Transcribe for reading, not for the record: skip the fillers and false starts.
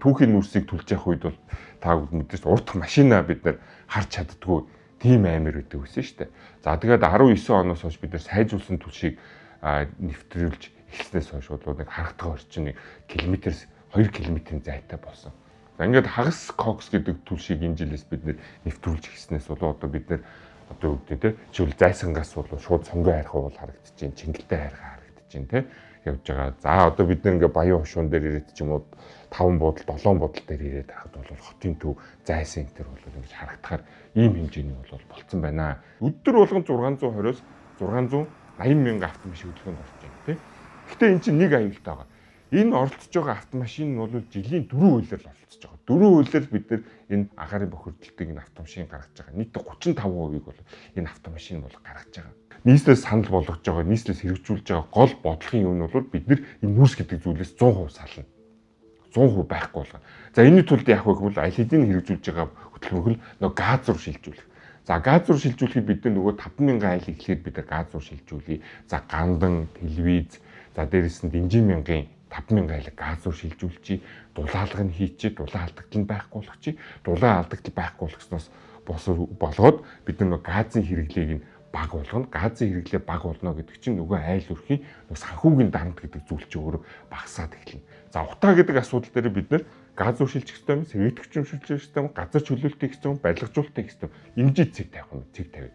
түүхийн нүрсийг түлж явах үед бол та мэдээж урдах машина бид нар харж чаддгүй тийм амир өгдөг байсан шүү дээ. За тэгээд 19 оноос хойш бид нар сайжруулсан түлшийг нэвтрүүлж эхэлснээс хойш бол нэг харагдах орчин 1 км-с 2 км-ийн зайтай болсон. За ингээд хагас кокс гэдэг түлшийг энэ жилээс бид нэр нэвтрүүлж эхэлснээс бол одоо бид нэр одоо үгдээ те жишээл зайсангаас бол шууд сонгой хайрах бол харагдчихээн, чингэлтэй хайрах харагдчихээн те явж байгаа. За одоо бид нэр ингээ баян хушуун дээр ирээд ч юм уу 5 буудал 7 буудал дээр ирээд хахад бол хотын төв зайсан энэ төр бол ингэж харагдахаар ийм хэмжээний бол болцсон байна. Өдөр болгон 620-оос 680 мянган автомашин хөдөлгөөнд орж байна те. Гэхдээ эн чинь нэг аюултай байгаа. Энэ оролцож байгаа автомашин нь бол жилийн 4 үйлрэл оролцож байгаа. 4 үйлрэл бид нар энэ агаарын бохирдолтыг энэ автомашин гаргаж байгаа. Нийт 35%-ийг бол энэ автомашин бол гаргаж байгаа. Нийслэлээс санал болгож байгаа, нийслэлээс хэрэгжүүлж байгаа гол бодлогын юм нь бол бид нар энэ нүрс гэдэг зүйлээс 100% сална. 100% байхгүй болгоно. За энэний тулд яах вэ гэвэл аль хэдийн хэрэгжүүлж байгаа хөтөлбөрөг л нөгөө газ руу шилжүүлэх. За газ руу шилжүүлэхэд бид нар нөгөө 50000 айл эхлээд бид нар газ руу шилжүүлье. За гандан, телевиз, за дээрээс нь дэнжин мянган 50000 айлыг газ руу шилжүүлчихье. Дулаалга нь хийчихье, дулаан алдагдал нь байхгүй болгочихье. Дулаан алдагдал байхгүй болгосноос болгоод бид нар нөгөө газын хэрэглээг нь баг болгоно. Газын хэрэглээ баг болно гэдэг чинь нөгөө айл өрхийн нөгөө санхүүгийн дарамт гэдэг зүйл чинь өөрөө багасаад эхэлнэ. За утаа гэдэг асуудал дээр бид нар газ руу шилжих хэрэгтэй юм, сэргийгч шилжих хэрэгтэй юм, газар чөлөөлтийг хэрэгтэй юм, барилгажуулалтыг хэрэгтэй юм. Ингэж цэг тавих юм, цэг тавь.